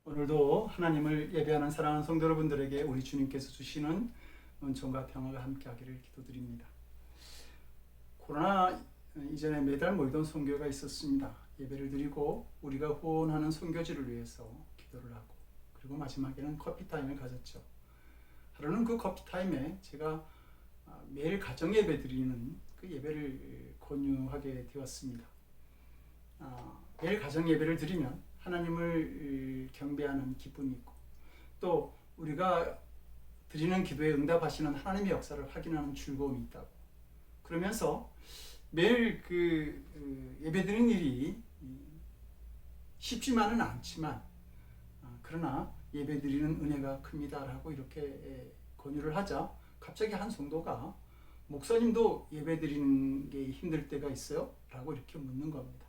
오늘도 하나님을 예배하는 사랑하는 성도 여러분들에게 우리 주님께서 주시는 은총과 평화가 함께하기를 기도드립니다. 코로나 이전에 매달 모이던 선교가 있었습니다. 예배를 드리고 우리가 후원하는 선교지를 위해서 기도를 하고 그리고 마지막에는 커피타임을 가졌죠. 하루는 그 커피타임에 제가 매일 가정 예배 드리는 그 예배를 권유하게 되었습니다. 매일 가정 예배를 드리면 하나님을 경배하는 기쁨이 있고 또 우리가 드리는 기도에 응답하시는 하나님의 역사를 확인하는 즐거움이 있다고. 그러면서 매일 예배 드리는 일이 쉽지만은 않지만 그러나 예배 드리는 은혜가 큽니다라고 이렇게 권유를 하자 갑자기 한 성도가 목사님도 예배 드리는 게 힘들 때가 있어요? 라고 이렇게 묻는 겁니다.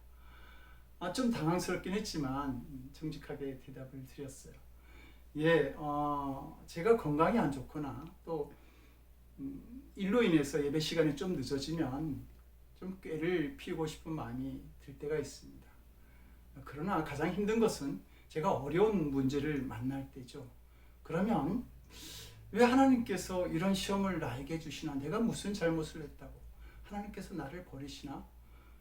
좀 당황스럽긴 했지만 정직하게 대답을 드렸어요. 제가 건강이 안 좋거나 또 일로 인해서 예배 시간이 좀 늦어지면 좀 꾀를 피우고 싶은 마음이 들 때가 있습니다. 그러나 가장 힘든 것은 제가 어려운 문제를 만날 때죠. 그러면 왜 하나님께서 이런 시험을 나에게 주시나? 내가 무슨 잘못을 했다고? 하나님께서 나를 버리시나?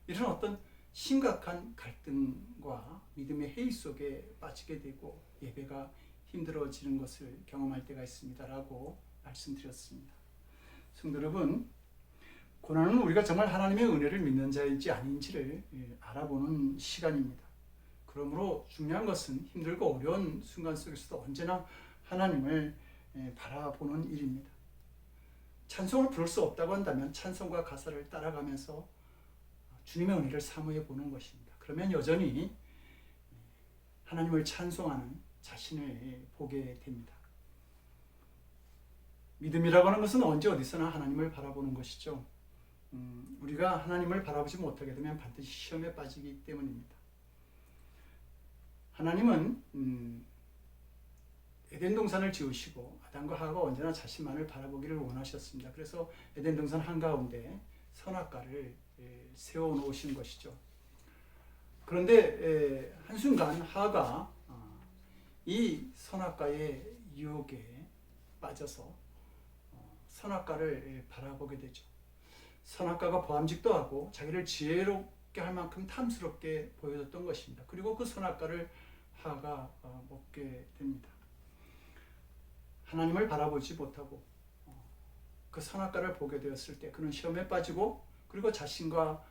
이런 어떤 심각한 갈등과 믿음의 해이 속에 빠지게 되고 예배가 힘들어지는 것을 경험할 때가 있습니다. 라고 말씀드렸습니다. 성도 여러분, 고난은 우리가 정말 하나님의 은혜를 믿는 자인지 아닌지를 알아보는 시간입니다. 그러므로 중요한 것은 힘들고 어려운 순간 속에서도 언제나 하나님을 바라보는 일입니다. 찬송을 부를 수 없다고 한다면 찬송과 가사를 따라가면서 주님의 은혜를 사모해 보는 것입니다. 그러면 여전히 하나님을 찬송하는 자신을 보게 됩니다. 믿음이라고 하는 것은 언제 어디서나 하나님을 바라보는 것이죠. 우리가 하나님을 바라보지 못하게 되면 반드시 시험에 빠지기 때문입니다. 하나님은 에덴 동산을 지으시고 아담과 하와가 언제나 자신만을 바라보기를 원하셨습니다. 그래서 에덴 동산 한가운데 선악과를 세워 놓으신 것이죠. 그런데 한순간 하와가 이 선악과의 유혹에 빠져서 선악과를 바라보게 되죠. 선악과가 보암직도 하고 자기를 지혜롭게 할 만큼 탐스럽게 보여졌던 것입니다. 그리고 그 선악과를 하와가 먹게 됩니다. 하나님을 바라보지 못하고 그 선악과를 보게 되었을 때 그는 시험에 빠지고 그리고 자신과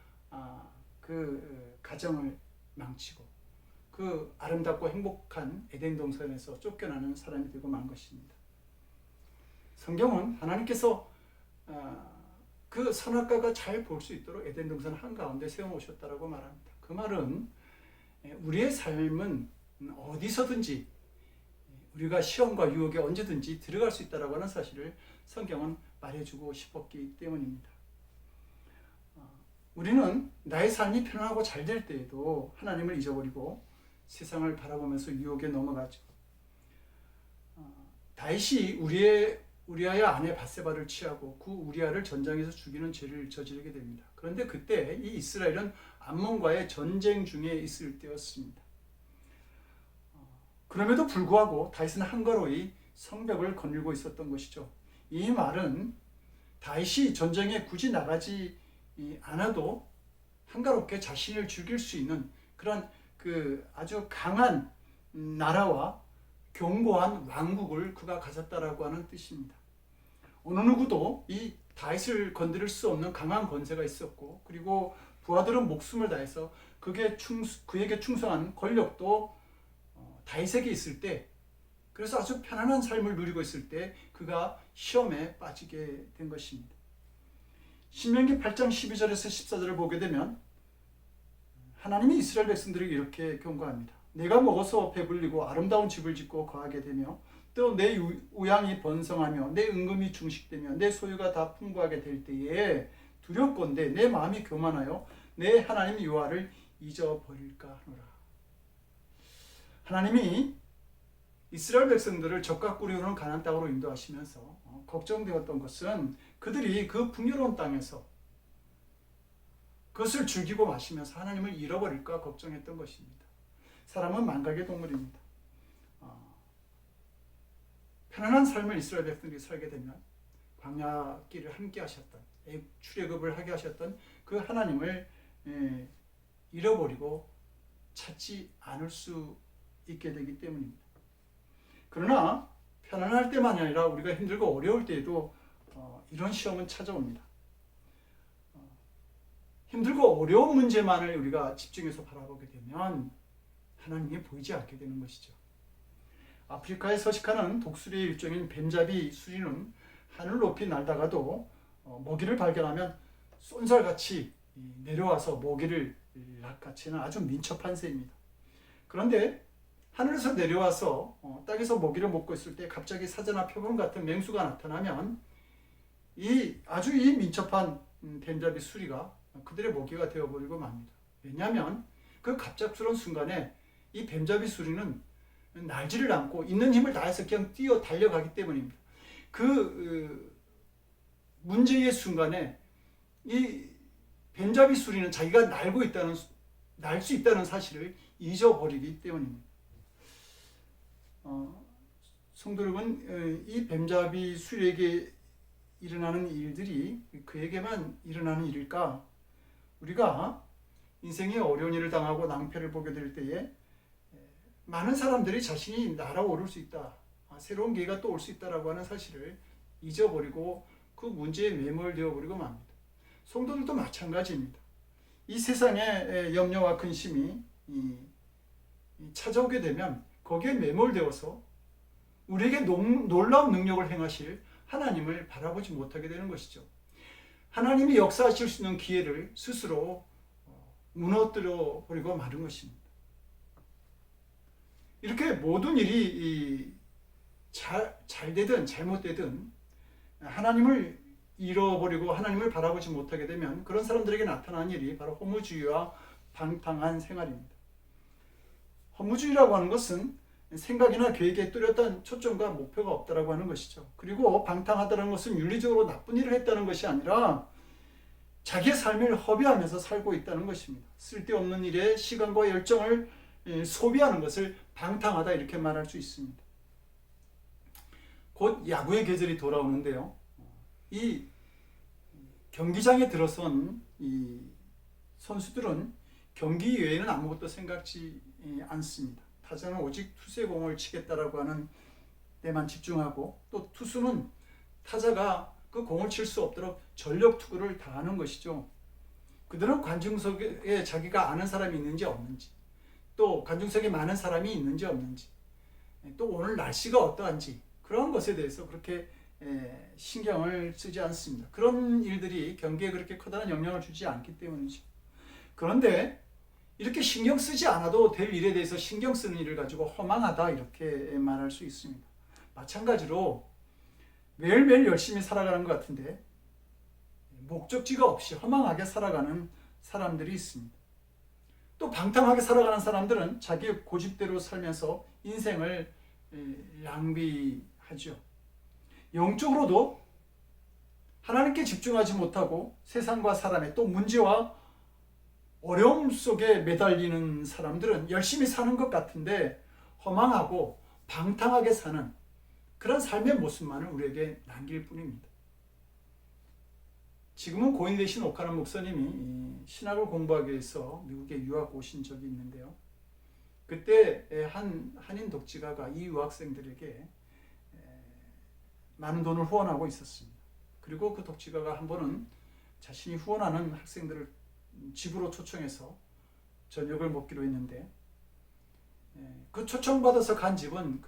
그 가정을 망치고 그 아름답고 행복한 에덴 동산에서 쫓겨나는 사람이 되고 만 것입니다. 성경은 하나님께서 그 선악과가 잘 볼 수 있도록 에덴 동산 한가운데 세워놓으셨다라고 말합니다. 그 말은 우리의 삶은 어디서든지 우리가 시험과 유혹에 언제든지 들어갈 수 있다라고 하는 사실을 성경은 말해주고 싶었기 때문입니다. 우리는 나의 삶이 편안하고 잘 될 때에도 하나님을 잊어버리고 세상을 바라보면서 유혹에 넘어가죠. 다윗이 우리아의 아내 밧세바를 취하고 그 우리아를 전장에서 죽이는 죄를 저지르게 됩니다. 그런데 그때 이 이스라엘은 암몬과의 전쟁 중에 있을 때였습니다. 그럼에도 불구하고 다윗은 한가로이 성벽을 거닐고 있었던 것이죠. 이 말은 다윗이 전쟁에 굳이 나가지 않아도 한가롭게 자신을 죽일 수 있는 그런 아주 강한 나라와 견고한 왕국을 그가 가졌다라고 하는 뜻입니다. 어느 누구도 이 다윗을 건드릴 수 없는 강한 권세가 있었고 그리고 부하들은 목숨을 다해서 그에게 충성한 권력도 다윗에게 있을 때 그래서 아주 편안한 삶을 누리고 있을 때 그가 시험에 빠지게 된 것입니다. 신명기 8장 12절에서 14절을 보게 되면 하나님이 이스라엘 백성들에게 이렇게 경고합니다. 내가 먹어서 배불리고 아름다운 집을 짓고 거하게 되며 또 내 우양이 번성하며 내 은금이 중식되며 내 소유가 다 풍부하게 될 때에 두렵건대 내 마음이 교만하여 내 하나님 여호와를 잊어버릴까 하노라. 하나님이 이스라엘 백성들을 적과 꿀이 흐르는 가나안 땅으로 인도하시면서 걱정되었던 것은 그들이 그 풍요로운 땅에서 그것을 즐기고 마시면서 하나님을 잃어버릴까 걱정했던 것입니다. 사람은 망각의 동물입니다. 편안한 삶을 이스라엘 백성들이 살게 되면 광야 길을 함께 하셨던, 출애굽을 하게 하셨던 그 하나님을 잃어버리고 찾지 않을 수 있게 되기 때문입니다. 그러나 편안할 때만이 아니라 우리가 힘들고 어려울 때에도 이런 시험은 찾아옵니다. 힘들고 어려운 문제만을 우리가 집중해서 바라보게 되면 하나님이 보이지 않게 되는 것이죠. 아프리카에 서식하는 독수리의 일종인 뱀잡이 수리는 하늘 높이 날다가도 먹이를 발견하면 쏜살같이 내려와서 먹이를 낚아채는 아주 민첩한 새입니다. 그런데 하늘에서 내려와서 땅에서 먹이를 먹고 있을 때 갑자기 사자나 표범 같은 맹수가 나타나면 이 민첩한 뱀잡이 수리가 그들의 먹이가 되어버리고 맙니다. 왜냐하면 그 갑작스러운 순간에 이 뱀잡이 수리는 날지를 않고 있는 힘을 다해서 그냥 뛰어 달려가기 때문입니다. 그 문제의 순간에 이 뱀잡이 수리는 자기가 날 수 있다는 사실을 잊어버리기 때문입니다. 성도 여러분, 이 뱀잡이 수리에게 일어나는 일들이 그에게만 일어나는 일일까? 우리가 인생의 어려운 일을 당하고 낭패를 보게 될 때에 많은 사람들이 자신이 날아오를 수 있다, 새로운 기회가 또 올 수 있다라고 하는 사실을 잊어버리고 그 문제에 매몰되어 버리고 맙니다. 성도들도 마찬가지입니다. 이 세상의 염려와 근심이 찾아오게 되면 거기에 매몰되어서 우리에게 놀라운 능력을 행하실 하나님을 바라보지 못하게 되는 것이죠. 하나님이 역사하실 수 있는 기회를 스스로 무너뜨려 버리고 마는 것입니다. 이렇게 모든 일이 잘 되든 잘못되든 하나님을 잃어버리고 하나님을 바라보지 못하게 되면 그런 사람들에게 나타나는 일이 바로 허무주의와 방탕한 생활입니다. 허무주의라고 하는 것은 생각이나 계획에 뚜렷한 초점과 목표가 없다라고 하는 것이죠. 그리고 방탕하다는 것은 윤리적으로 나쁜 일을 했다는 것이 아니라 자기의 삶을 허비하면서 살고 있다는 것입니다. 쓸데없는 일에 시간과 열정을 소비하는 것을 방탕하다 이렇게 말할 수 있습니다. 곧 야구의 계절이 돌아오는데요. 이 경기장에 들어선 이 선수들은 경기 외에는 아무것도 생각지 않습니다. 타자는 오직 투수의 공을 치겠다라고 하는 데만 집중하고, 또 투수는 타자가 그 공을 칠 수 없도록 전력 투구를 다하는 것이죠. 그들은 관중석에 자기가 아는 사람이 있는지 없는지, 또 관중석에 많은 사람이 있는지 없는지, 또 오늘 날씨가 어떠한지 그런 것에 대해서 그렇게 신경을 쓰지 않습니다. 그런 일들이 경기에 그렇게 커다란 영향을 주지 않기 때문이죠. 그런데 이렇게 신경 쓰지 않아도 될 일에 대해서 신경 쓰는 일을 가지고 허망하다 이렇게 말할 수 있습니다. 마찬가지로 매일매일 열심히 살아가는 것 같은데 목적지가 없이 허망하게 살아가는 사람들이 있습니다. 또 방탕하게 살아가는 사람들은 자기의 고집대로 살면서 인생을 낭비하죠. 영적으로도 하나님께 집중하지 못하고 세상과 사람의 또 문제와 어려움 속에 매달리는 사람들은 열심히 사는 것 같은데 허망하고 방탕하게 사는 그런 삶의 모습만을 우리에게 남길 뿐입니다. 지금은 고인 되신 오카나 목사님이 신학을 공부하기 위해서 미국에 유학 오신 적이 있는데요. 그때 한인 독지가가 이 유학생들에게 많은 돈을 후원하고 있었습니다. 그리고 그 독지가가 한 번은 자신이 후원하는 학생들을 집으로 초청해서 저녁을 먹기로 했는데, 그 초청받아서 간 집은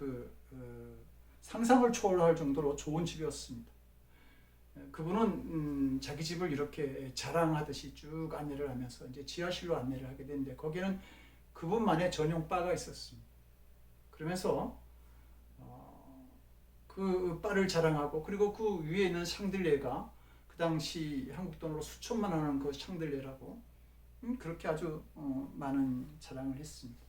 상상을 초월할 정도로 좋은 집이었습니다. 그분은 자기 집을 이렇게 자랑하듯이 쭉 안내를 하면서 이제 지하실로 안내를 하게 됐는데, 거기에는 그분만의 전용 바가 있었습니다. 그러면서 그 바를 자랑하고, 그리고 그 위에 있는 샹들리에가 그 당시 한국 돈으로 수천만 원 하는 그 샹들리에라고 그렇게 아주 많은 자랑을 했습니다.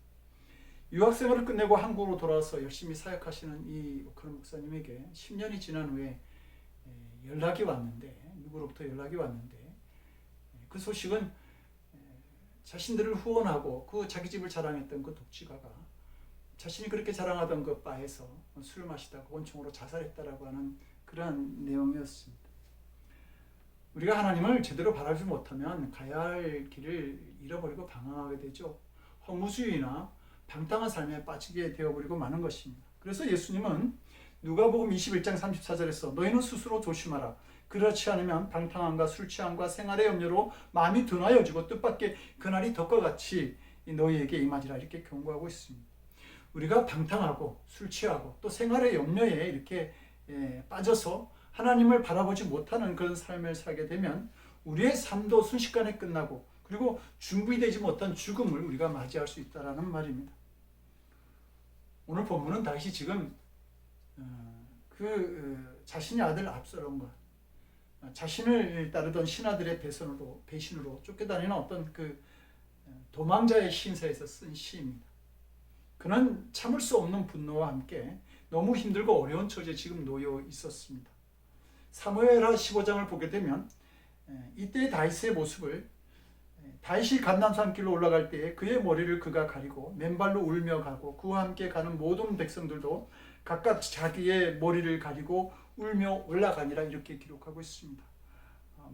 유학생활을 끝내고 한국으로 돌아와서 열심히 사역하시는 이 오카나 목사님에게 10년이 지난 후에 연락이 왔는데, 미국으로부터 연락이 왔는데, 그 소식은 자신들을 후원하고 그 자기 집을 자랑했던 그 독지가가 자신이 그렇게 자랑하던 그 바에서 술을 마시다가 권총으로 자살했다라고 하는 그러한 내용이었습니다. 우리가 하나님을 제대로 바라보지 못하면 가야 할 길을 잃어버리고 방황하게 되죠. 허무주의나 방탕한 삶에 빠지게 되어버리고 마는 것입니다. 그래서 예수님은 누가복음 21장 34절에서 너희는 스스로 조심하라. 그렇지 않으면 방탕함과 술 취함과 생활의 염려로 마음이 둔하여지고 뜻밖의 그날이 덕과 같이 너희에게 임하리라 이렇게 경고하고 있습니다. 우리가 방탕하고 술 취하고 또 생활의 염려에 이렇게 빠져서 하나님을 바라보지 못하는 그런 삶을 살게 되면 우리의 삶도 순식간에 끝나고 그리고 준비되지 못한 죽음을 우리가 맞이할 수 있다는 말입니다. 오늘 본문은 다시 지금 자신의 아들 압살롬과 자신을 따르던 신하들의 배신으로 쫓겨다니는 어떤 그 도망자의 신세에서 쓴 시입니다. 그는 참을 수 없는 분노와 함께 너무 힘들고 어려운 처지에 지금 놓여 있었습니다. 사무엘하 15장을 보게 되면 이때 다윗의 모습을 다윗이 감람산길로 올라갈 때에 그의 머리를 그가 가리고 맨발로 울며 가고 그와 함께 가는 모든 백성들도 각각 자기의 머리를 가리고 울며 올라가니라 이렇게 기록하고 있습니다.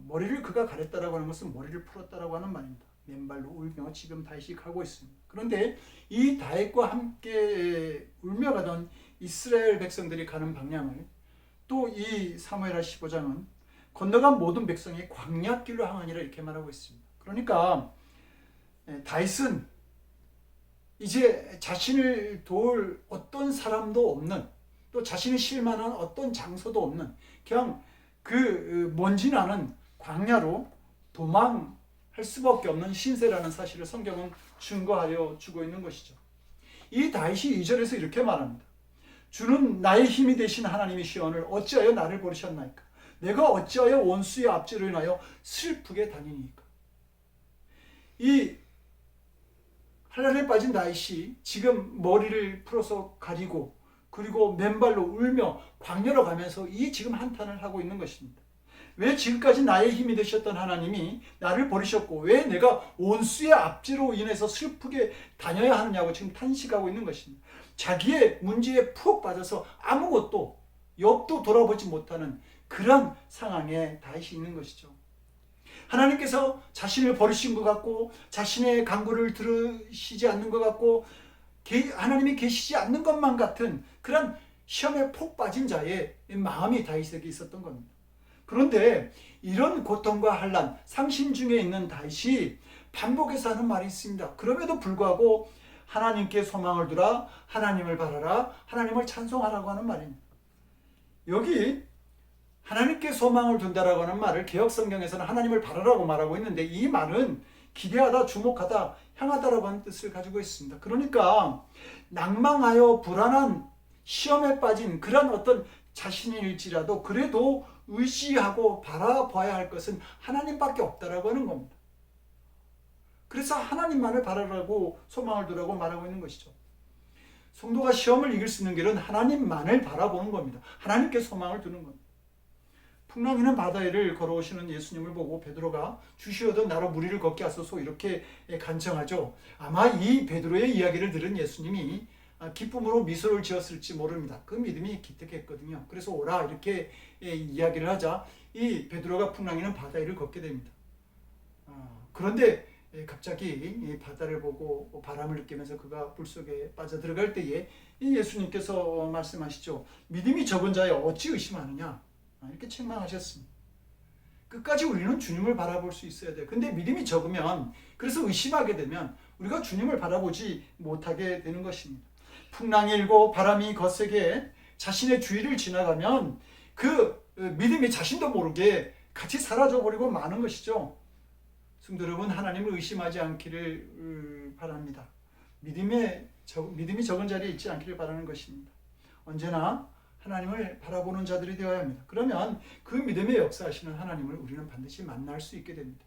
머리를 그가 가렸다라고 하는 것은 머리를 풀었다라고 하는 말입니다. 맨발로 울며 지금 다윗이 가고 있습니다. 그런데 이 다윗과 함께 울며 가던 이스라엘 백성들이 가는 방향을 또 이 사무엘하 15장은 건너간 모든 백성이 광야길로 향하니라 이렇게 말하고 있습니다. 그러니까 다윗은 이제 자신을 도울 어떤 사람도 없는 또 자신이 실만한 어떤 장소도 없는 그냥 그 먼지 나는 광야로 도망할 수밖에 없는 신세라는 사실을 성경은 증거하여 주고 있는 것이죠. 이 다윗이 2절에서 이렇게 말합니다. 주는 나의 힘이 되신 하나님이시오늘 어찌하여 나를 버리셨나이까? 내가 어찌하여 원수의 압제로 인하여 슬프게 다니니까? 이 한란에 빠진 다윗이 지금 머리를 풀어서 가리고 그리고 맨발로 울며 광야로 가면서 이 지금 한탄을 하고 있는 것입니다. 왜 지금까지 나의 힘이 되셨던 하나님이 나를 버리셨고 왜 내가 원수의 압제로 인해서 슬프게 다녀야 하느냐고 지금 탄식하고 있는 것입니다. 자기의 문제에 푹 빠져서 아무것도 옆도 돌아보지 못하는 그런 상황에 다윗이 있는 것이죠. 하나님께서 자신을 버리신 것 같고 자신의 간구를 들으시지 않는 것 같고 하나님이 계시지 않는 것만 같은 그런 시험에 푹 빠진 자의 마음이 다윗에게 있었던 겁니다. 그런데 이런 고통과 환난, 상심 중에 있는 다윗이 반복해서 하는 말이 있습니다. 그럼에도 불구하고 하나님께 소망을 두라, 하나님을 바라라, 하나님을 찬송하라고 하는 말입니다. 여기 하나님께 소망을 둔다라고 하는 말을 개역 성경에서는 하나님을 바라라고 말하고 있는데 이 말은 기대하다, 주목하다, 향하다라고 하는 뜻을 가지고 있습니다. 그러니까 낭망하여 불안한 시험에 빠진 그런 어떤 자신일지라도 그래도 의지하고 바라봐야 할 것은 하나님밖에 없다라고 하는 겁니다. 그래서 하나님만을 바라라고 소망을 두라고 말하고 있는 것이죠. 성도가 시험을 이길 수 있는 길은 하나님만을 바라보는 겁니다. 하나님께 소망을 두는 겁니다. 풍랑이는 바다 위를 걸어오시는 예수님을 보고 베드로가 주시어도 나로 무리를 걷게 하소서 이렇게 간청하죠. 아마 이 베드로의 이야기를 들은 예수님이 기쁨으로 미소를 지었을지 모릅니다. 그 믿음이 기특했거든요. 그래서 오라 이렇게 이야기를 하자 이 베드로가 풍랑이는 바다 위를 걷게 됩니다. 그런데 갑자기 바다를 보고 바람을 느끼면서 그가 물속에 빠져들어갈 때에 예수님께서 말씀하시죠. 믿음이 적은 자여 어찌 의심하느냐 이렇게 책망하셨습니다. 끝까지 우리는 주님을 바라볼 수 있어야 돼요. 근데 믿음이 적으면 그래서 의심하게 되면 우리가 주님을 바라보지 못하게 되는 것입니다. 풍랑이 일고 바람이 거세게 자신의 주위를 지나가면 그 믿음이 자신도 모르게 같이 사라져버리고 마는 것이죠. 성도 여러분, 하나님을 의심하지 않기를 바랍니다. 믿음이 적은 자리에 있지 않기를 바라는 것입니다. 언제나 하나님을 바라보는 자들이 되어야 합니다. 그러면 그 믿음의 역사하시는 하나님을 우리는 반드시 만날 수 있게 됩니다.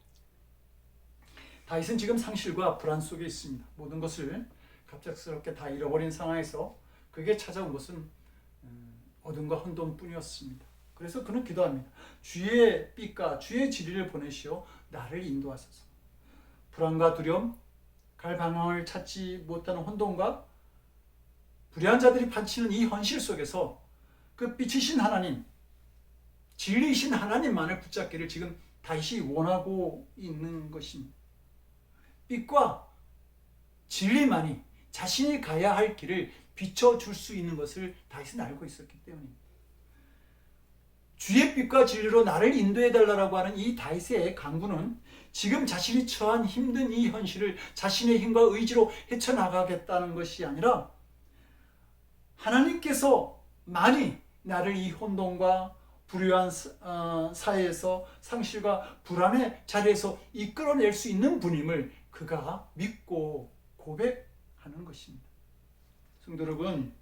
다윗은 지금 상실과 불안 속에 있습니다. 모든 것을 갑작스럽게 다 잃어버린 상황에서 그에게 찾아온 것은 어둠과 혼돈뿐이었습니다. 그래서 그는 기도합니다. 주의 빛과 주의 진리를 보내시어 나를 인도하소서. 불안과 두려움, 갈 방향을 찾지 못하는 혼돈과 불의한 자들이 바치는 이 현실 속에서 그 빛이신 하나님, 진리이신 하나님만을 붙잡기를 지금 다시 원하고 있는 것입니다. 빛과 진리만이 자신이 가야 할 길을 비춰줄 수 있는 것을 다윗은 알고 있었기 때문입니다. 주의 빛과 진리로 나를 인도해달라고 하는 이 다윗의 간구는 지금 자신이 처한 힘든 이 현실을 자신의 힘과 의지로 헤쳐나가겠다는 것이 아니라 하나님께서 많이 나를 이 혼돈과 불의한 사회에서 상실과 불안의 자리에서 이끌어낼 수 있는 분임을 그가 믿고 고백하는 것입니다. 성도 여러분,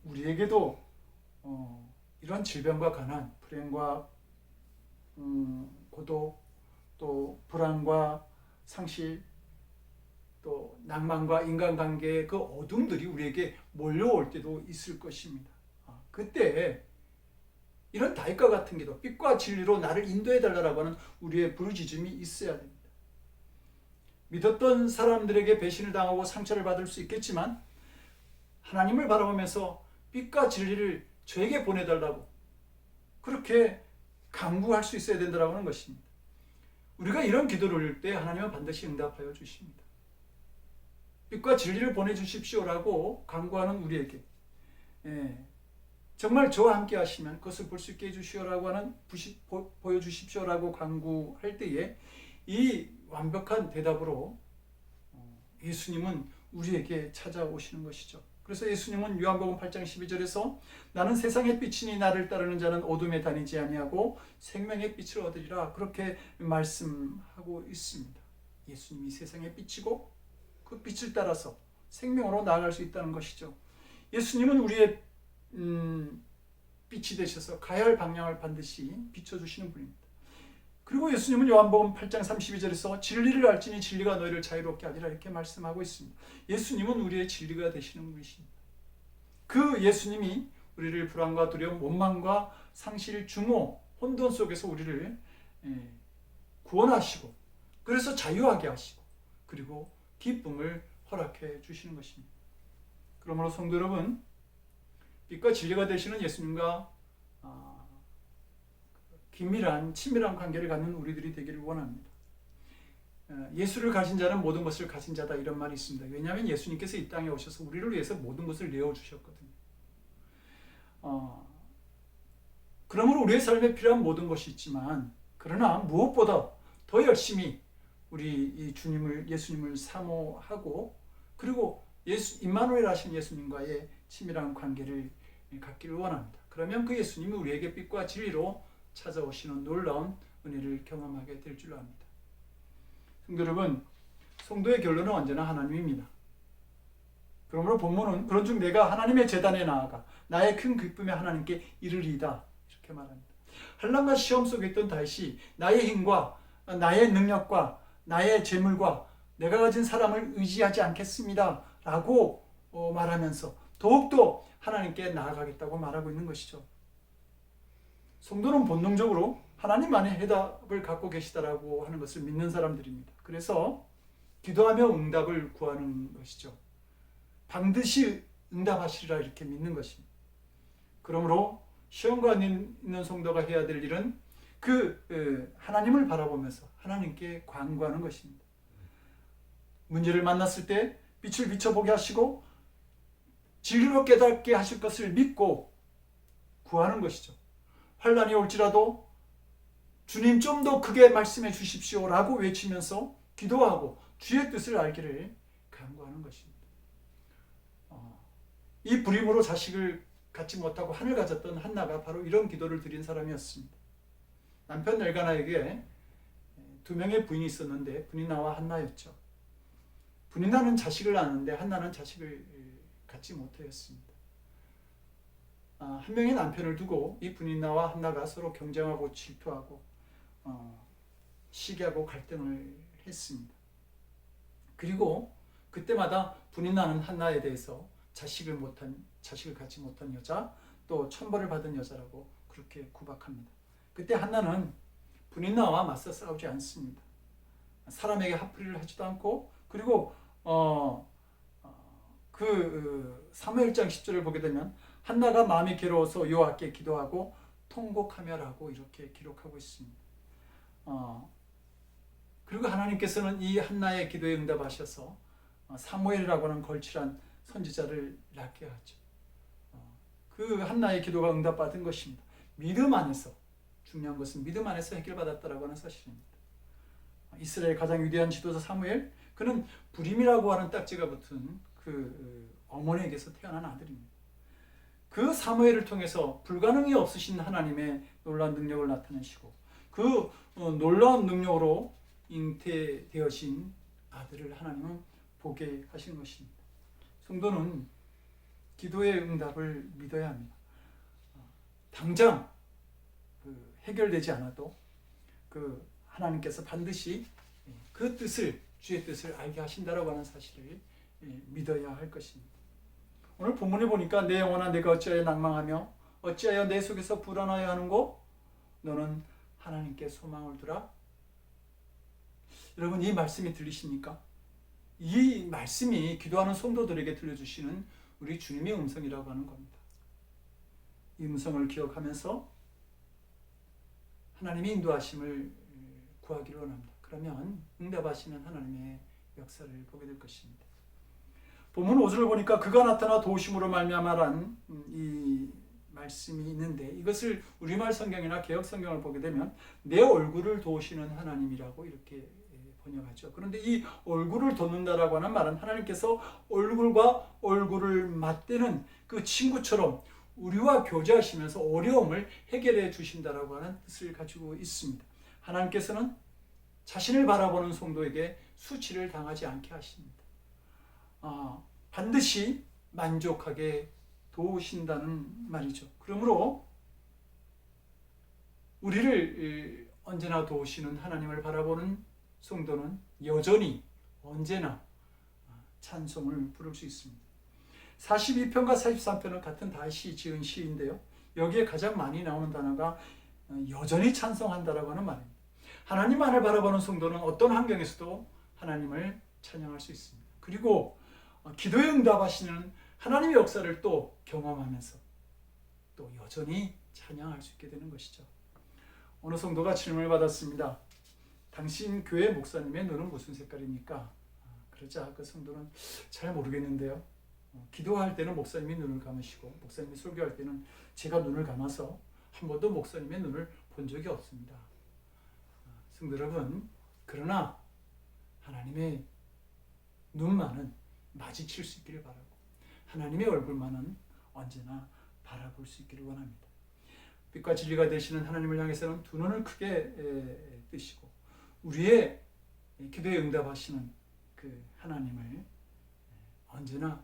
우리에게도 이런 질병과 가난, 불행과 고독, 또 불안과 상실, 또 낭만과 인간관계의 그 어둠들이 우리에게 몰려올 때도 있을 것입니다. 그때 이런 다윗과 같은 기도, 빛과 진리로 나를 인도해달라고 하는 우리의 부르짖음이 있어야 됩니다. 믿었던 사람들에게 배신을 당하고 상처를 받을 수 있겠지만 하나님을 바라보면서 빛과 진리를 저에게 보내달라고 그렇게 간구할 수 있어야 된다고 하는 것입니다. 우리가 이런 기도를 올릴 때 하나님은 반드시 응답하여 주십니다. 빛과 진리를 보내주십시오라고 간구하는 우리에게 정말 저와 함께 하시면 그것을 볼 수 있게 해주시오라고 하는 보여주십시오라고 간구할 때에 이 완벽한 대답으로 예수님은 우리에게 찾아오시는 것이죠. 그래서 예수님은 요한복음 8장 12절에서 나는 세상의 빛이니 나를 따르는 자는 어둠에 다니지 아니하고 생명의 빛을 얻으리라 그렇게 말씀하고 있습니다. 예수님이 세상의 빛이고 그 빛을 따라서 생명으로 나아갈 수 있다는 것이죠. 예수님은 우리의 빛이 되셔서 가야 할 방향을 반드시 비춰주시는 분입니다. 그리고 예수님은 요한복음 8장 32절에서 진리를 알지니 진리가 너희를 자유롭게 하리라 이렇게 말씀하고 있습니다. 예수님은 우리의 진리가 되시는 분이십니다. 그 예수님이 우리를 불안과 두려움, 원망과 상실, 중호, 혼돈 속에서 우리를 구원하시고 그래서 자유하게 하시고 그리고 기쁨을 허락해 주시는 것입니다. 그러므로 성도 여러분, 빛과 진리가 되시는 예수님과 긴밀한 친밀한 관계를 갖는 우리들이 되기를 원합니다. 예수를 가진 자는 모든 것을 가진 자다 이런 말이 있습니다. 왜냐하면 예수님께서 이 땅에 오셔서 우리를 위해서 모든 것을 내어주셨거든요. 그러므로 우리의 삶에 필요한 모든 것이 있지만 그러나 무엇보다 더 열심히 우리 이 예수님을 사모하고 그리고 임마누엘 하신 예수님과의 친밀한 관계를 갖기를 원합니다. 그러면 그 예수님이 우리에게 빛과 진리로 찾아오시는 놀라운 은혜를 경험하게 될 줄 압니다. 성도 여러분, 성도의 결론은 언제나 하나님입니다. 그러므로 본문은 그런즉 내가 하나님의 제단에 나아가 나의 큰 기쁨에 하나님께 이르리이다 이렇게 말합니다. 환난과 시험 속에 있던 다윗이 나의 힘과 나의 능력과 나의 재물과 내가 가진 사람을 의지하지 않겠습니다 라고 말하면서 더욱더 하나님께 나아가겠다고 말하고 있는 것이죠. 성도는 본능적으로 하나님만의 해답을 갖고 계시다라고 하는 것을 믿는 사람들입니다. 그래서 기도하며 응답을 구하는 것이죠. 반드시 응답하시리라 이렇게 믿는 것입니다. 그러므로 시험과 있는 성도가 해야 될 일은 하나님을 바라보면서 하나님께 간구하는 것입니다. 문제를 만났을 때 빛을 비춰보게 하시고 진리로 깨닫게 하실 것을 믿고 구하는 것이죠. 환난이 올지라도 주님 좀 더 크게 말씀해 주십시오라고 외치면서 기도하고 주의 뜻을 알기를 간구하는 것입니다. 이 불임으로 자식을 갖지 못하고 하늘 가졌던 한나가 바로 이런 기도를 드린 사람이었습니다. 남편 엘가나에게 2명의 부인이 있었는데 브니나와 한나였죠. 브니나는 자식을 낳았는데 한나는 자식을 갖지 못하였습니다. 한 명의 남편을 두고 이 브니나와 한나가 서로 경쟁하고 질투하고 시기하고 갈등을 했습니다. 그리고 그때마다 브니나는 한나에 대해서 자식을 갖지 못한 여자, 또 천벌을 받은 여자라고 그렇게 구박합니다. 그때 한나는 브니나와 맞서 싸우지 않습니다. 사람에게 합의를 하지도 않고 그리고 사무엘장 10절을 보게 되면 한나가 마음이 괴로워서 여호와께 기도하고 통곡하며라고 이렇게 기록하고 있습니다. 그리고 하나님께서는 이 한나의 기도에 응답하셔서 사무엘이라고 하는 걸출한 선지자를 낳게 하죠. 그 한나의 기도가 응답받은 것입니다. 믿음 안에서, 중요한 것은 믿음 안에서 해결받았다라고 하는 사실입니다. 이스라엘 가장 위대한 지도자 사무엘, 그는 부림이라고 하는 딱지가 붙은 어머니에게서 태어난 아들입니다. 그 사무엘을 통해서 불가능이 없으신 하나님의 놀라운 능력을 나타내시고 그 놀라운 능력으로 잉태되어진 아들을 하나님은 보게 하신 것입니다. 성도는 기도의 응답을 믿어야 합니다. 당장 해결되지 않아도 하나님께서 반드시 그 뜻을, 주의 뜻을 알게 하신다라고 하는 사실을 믿어야 할 것입니다. 오늘 본문에 보니까 내 영혼아 내가 어찌하여 낭망하며 어찌하여 내 속에서 불안하여 하는고 너는 하나님께 소망을 두라. 여러분, 이 말씀이 들리십니까? 이 말씀이 기도하는 성도들에게 들려주시는 우리 주님의 음성이라고 하는 겁니다. 이 음성을 기억하면서 하나님의 인도하심을 구하기를 원합니다. 그러면 응답하시는 하나님의 역사를 보게 될 것입니다. 본문 5절을 보니까 그가 나타나 도우심으로 말미암아란 이 말씀이 있는데, 이것을 우리말 성경이나 개역 성경을 보게 되면 내 얼굴을 도우시는 하나님이라고 이렇게 번역하죠. 그런데 이 얼굴을 돕는다라고 하는 말은 하나님께서 얼굴과 얼굴을 맞대는 그 친구처럼 우리와 교제하시면서 어려움을 해결해 주신다라고 하는 뜻을 가지고 있습니다. 하나님께서는 자신을 바라보는 성도에게 수치를 당하지 않게 하십니다. 반드시 만족하게 도우신다는 말이죠. 그러므로 우리를 언제나 도우시는 하나님을 바라보는 성도는 여전히 언제나 찬송을 부를 수 있습니다. 42편과 43편은 같은 다윗이 지은 시인데요. 여기에 가장 많이 나오는 단어가 여전히 찬송한다라고 하는 말입니다. 하나님만을 바라보는 성도는 어떤 환경에서도 하나님을 찬양할 수 있습니다. 그리고 기도에 응답하시는 하나님의 역사를 또 경험하면서 또 여전히 찬양할 수 있게 되는 것이죠. 어느 성도가 질문을 받았습니다. 당신 교회 목사님의 눈은 무슨 색깔입니까? 그러자 그 성도는 잘 모르겠는데요. 기도할 때는 목사님이 눈을 감으시고 목사님이 설교할 때는 제가 눈을 감아서 한 번도 목사님의 눈을 본 적이 없습니다. 성도 여러분, 그러나 하나님의 눈만은 마주칠 수 있기를 바라고 하나님의 얼굴만은 언제나 바라볼 수 있기를 원합니다. 빛과 진리가 되시는 하나님을 향해서는 두 눈을 크게 뜨시고 우리의 기도에 응답하시는 그 하나님을 언제나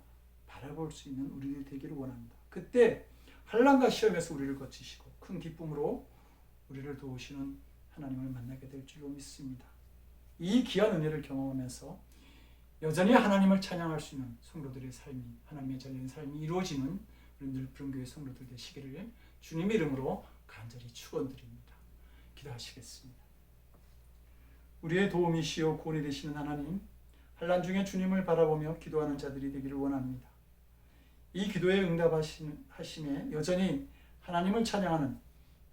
바라볼 수 있는 우리들이 되기를 원합니다. 그때 환난과 시험에서 우리를 거치시고 큰 기쁨으로 우리를 도우시는 하나님을 만나게 될 줄로 믿습니다. 이 귀한 은혜를 경험하면서 여전히 하나님을 찬양할 수 있는 성도들의 삶이, 하나님의 잘된 삶이 이루어지는 우리 늘푸른교회 성도들 되시기를 주님의 이름으로 간절히 축원드립니다. 기도하시겠습니다. 우리의 도움이시요 구원이 되시는 하나님, 환난 중에 주님을 바라보며 기도하는 자들이 되기를 원합니다. 이 기도에 응답하심에 여전히 하나님을 찬양하는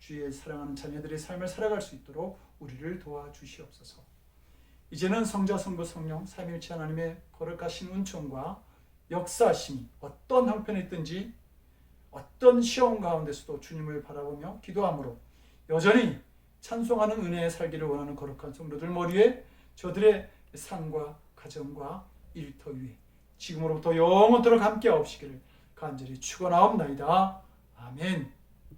주의 사랑하는 자녀들의 삶을 살아갈 수 있도록 우리를 도와주시옵소서. 이제는 성자, 성부, 성령, 삼위일체 하나님의 거룩하신 은총과 역사하심이 어떤 형편에 있든지 어떤 시험 가운데서도 주님을 바라보며 기도함으로 여전히 찬송하는 은혜에 살기를 원하는 거룩한 성도들 머리에 저들의 삶과 가정과 일터 위에 지금으로부터 영원토록 함께 하옵시기를 간절히 축원하옵나이다. 아멘.